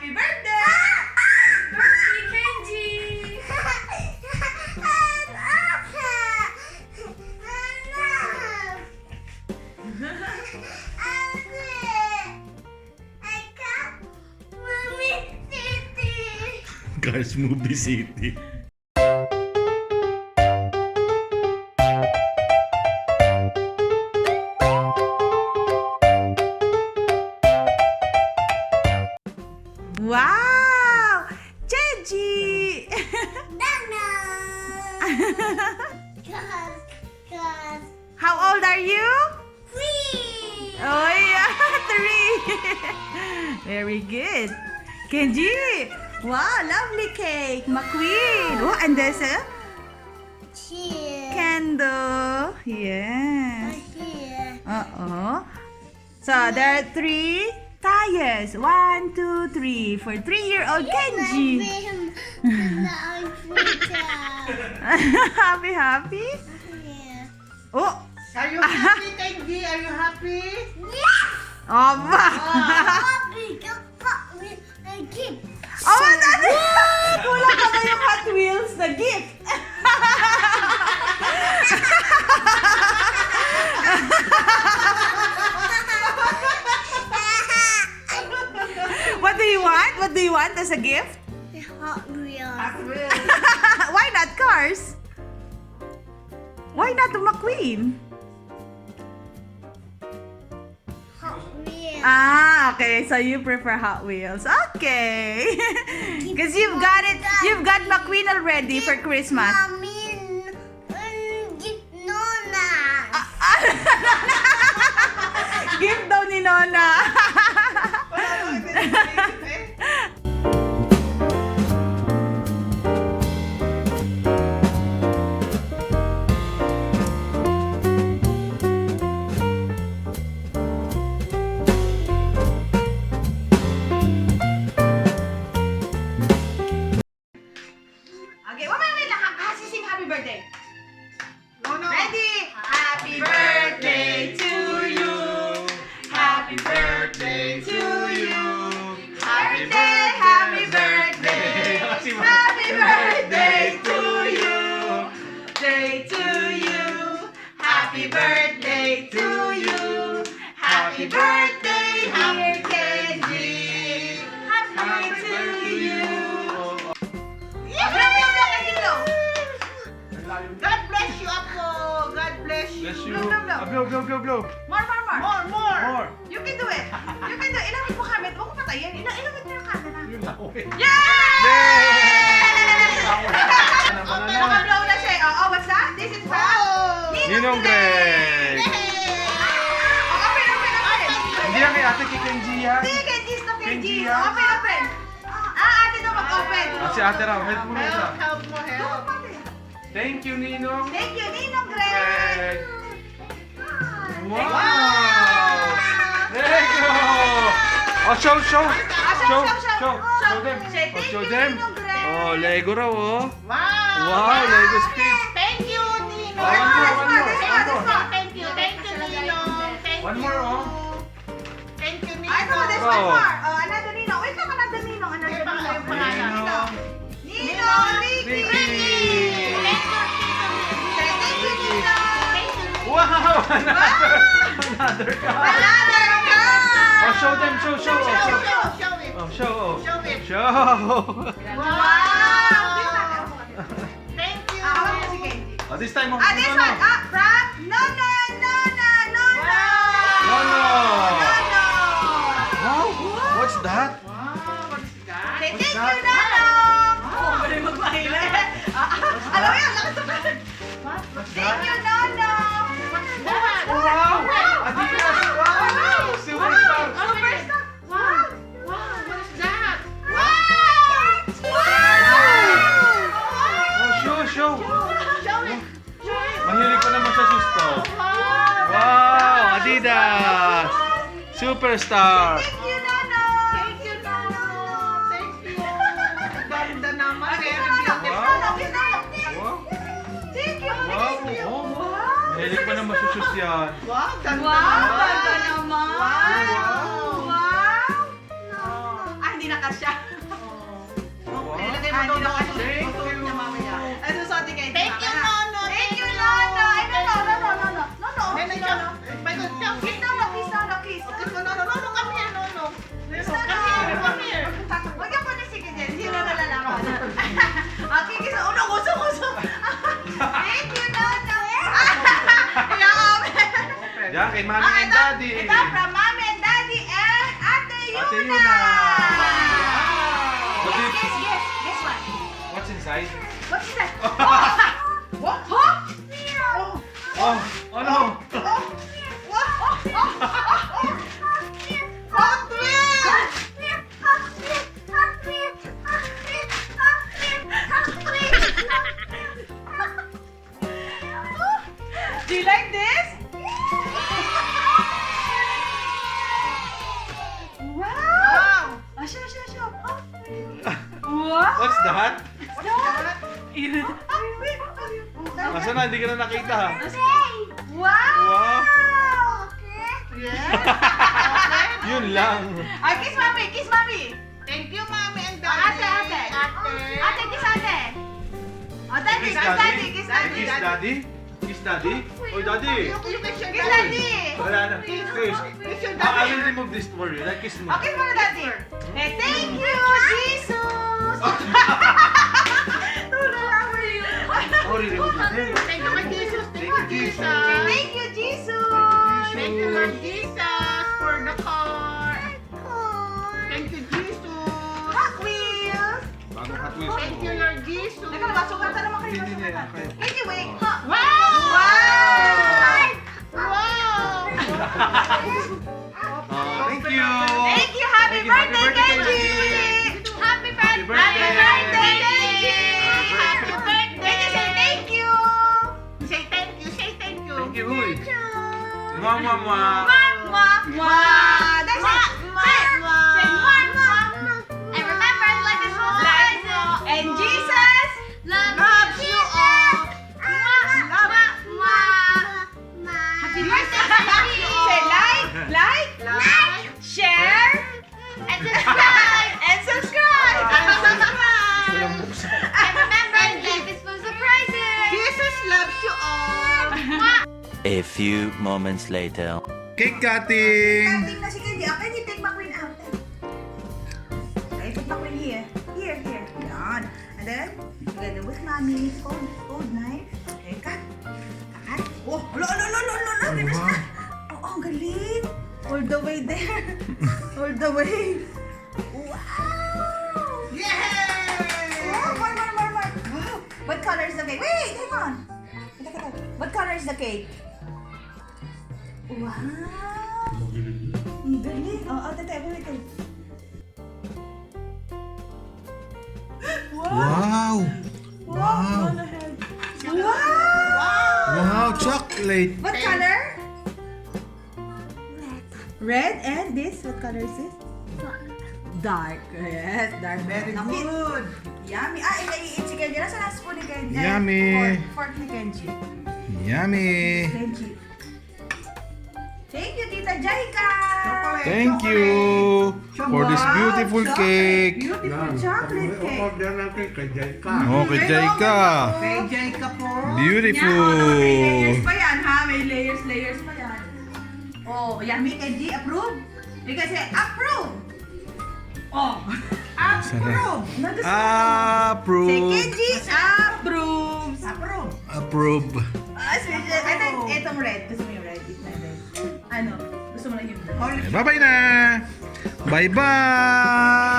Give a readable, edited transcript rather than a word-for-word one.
Happy birthday! Birthday, Kenji! Cars Movie City. Wow! Kenji! How old are you? 3. Oh yeah, 3. Very good. Kenji! Wow, lovely cake. McQueen. Oh, and there's a candle. Yeah. Uh-oh. So, there are 3 tires. 1, 2, 3. For 3-year-old Kenji. Happy, happy? Oh! Are you happy, Kenji? Are you happy? Oh, oh, dati! Kulang ka ba yung Hot Wheels na gift? What do you want? What do you want as a gift? Hot Wheels. Why not cars? Why not the McQueen? Hot Wheels. Ah, okay. So you prefer Hot Wheels. Okay. Because you've got it. You've got McQueen already for Christmas. Mommy, Nonna. Gift daw ni Nonna. Okay, wait lang. Kasi sing happy birthday. No. Ready? Happy birthday to you. Happy birthday to you. Happy birthday, happy birthday. Happy birthday to you. Day to you. Happy birthday to you. Happy birthday, dear Kenji. Happy to you. God bless you, Apo. God bless you. Bless you. Blow. Blow. More. More. You can do it. You can do it. Ilamit mo camera. Huwag ko patayin. Ilamit mo yung camera. Yun na, okay. Yay! Banana. Naka-blow na siya. Oh, what's that? This is from Ninong Gregg. Open. Hindi yan kay ate kay Kenji ha. Hindi, Kenji. Stop, Kenji. Kenji, ha? Open. Ate daw mag-open. Si ate raw, help mo na siya. Help mo, Go, help. ate. Thank you, Ninong. Thank you, Ninong Gregg. Gregg. Wow! Wow. There you go! Oh, show Show them. Say Oh, thank show you, them. Ninong Gregg. Oh, Lego raw, oh. Wow. Wow, Lego speed. Thank you, Nino. One more. Thank you, Nino. Thank One you. more, oh. Thank you, Nino. Ay, come on, there's Wow. one more. Oh, another Ninong. Wait lang, another Ninong. Yung pangalan. Ninong Ricky. Say thank you, Ninong. Wow! Another car. Another car. Oh, show them, show. Show Oh, it. oh, show. Show it. Show. Wow. Thank you. Hawak mo si Kenji. Oh, this time, oh. This no, one. no. From Nonno Nonna. Nonno. Nonno. Wow, what's that? Wow, what is that? Say thank that? you, Nonno. Oh, galing magpahila. Alam mo yun, lakas sa pagod. What's Thank you, that? Nonno. Wow! Adidas! Wow! Superstar! Superstar. Wow, what is that? Oh, show! Show it. Mahilig pa naman sa susto. Wow! Adidas! Superstar! Thank you, Nonno. Thank you, Nino. Thank you. Ganda naman. Very Nonno, beautiful. kiss Nonno. Wow! Thank you. Wow! Oh, mahilig pa naman sa sus yan. Wow, ganda Wow, naman. ganda naman. Wow. Wow. Ah, hindi hindi nakasya. Okay, ilagay mo doon ako. Susuot niya mamaya. Ay, susuot kay Thank you, Nonno. Thank you, Nonno. Ay, Nonno. Ay, Nonno. My God, come. Kiss, Nonno. Kiss, Nonno. Kiss. Kiss mo, Nonno. Nonno, come here, Nonno. Kiss, Come Nonno. here, come here. Huwag ka muna sige dyan. Sino na lalaman? Okay, kiss. Uno, gusto. Thank you, Nonno. Yan, kay Mommy and Daddy. Ito from Mommy and Daddy and Ate Yuna. Ate Yuna. Guess what? What's inside? What's that? What? Huh? Oh, oh no. Hotwheels! Do you like this? Wow! Wow! Show. Wow! What's that? Wow! Asa na? Hindi ka na nakita ha? Wow! Yes! Yun lang. Ah, kiss mommy! Thank you, Mommy and Oh, Daddy. ate! Ate, kiss ate! Oh, daddy, Kiss kiss Daddy? daddy, kiss daddy! Kiss Daddy? Kiss Daddy? Oy, Daddy. You kiss your Kiss daddy. daddy! Wala na. Kiss. Kiss your I daddy. will remove this for you. Like kiss mo. Okay, muna daddy! Eh, thank you, Jesus! Oh, remove this. Thank you, my Jesus. Thank you, Jesus. Thank you, Jesus! Thank you, Lord Jesus, for the car. Thank you, Jesus. Hotwheels! Bagong Hot Wheels. Thank you, Lord Jesus. Teka, masukatan naman kayo, Hindi, hindi. masukatan. Okay. Anyway, Wow! Wow! Thank you. Thank you! Happy Thank you, happy birthday, birthday, Kenji! Happy birthday, birthday. Kenji! Happy birthday! Kenji, say thank you! Say thank you, say thank you. Thank you, Uy. Mwah, mwah, mwah. Mwah! That's it! Say mwah! And remember, life is full of surprises. And Jesus loves you all! Happy birthday, Kenji! Say like, share, and subscribe! Walang buksan. And remember, life is full of surprises! Jesus loves you all. A few moments later. Cake cutting. Cutting na si Kenji. Okay, you take McQueen out. Okay, put McQueen here. Here. Yan. And then, together with Mommy's old knife. Okay, cut. Oh, lo. Finish na. Oh, ang galing. All the way there. All the way. Wow. Yay! Oh, more. Wow. What color is the cake? Wait, hang on. What color is the cake? Wow. Ang galing. Oh, tete, wait. Wow. Wow. Wow. Wow, chocolate. What color? Red. And this? What color is this? Dark. Yes, dark. Very Now, good. Yummy. I-eat si Kenji. Nasaan ang spoon ni Kenji? Yummy. Fork ni Kenji. Yummy. Kenji. Thank you, Tita Jaica. Thank you for this beautiful cake. Beautiful chocolate cake. Oh, kay Jaica. Kay Jaica po. Beautiful. May layers pa yan, ha? May layers pa yan. Oh, yummy, Kenji. Approve? You can say, approve. Oh. Approve. Approve. Say, Kenji, approves. Approve. Special. I think itong red. Gusto mo yung red? It's not red. Ano? Gusto mo lang yung red? Bye-bye na. Bye-bye.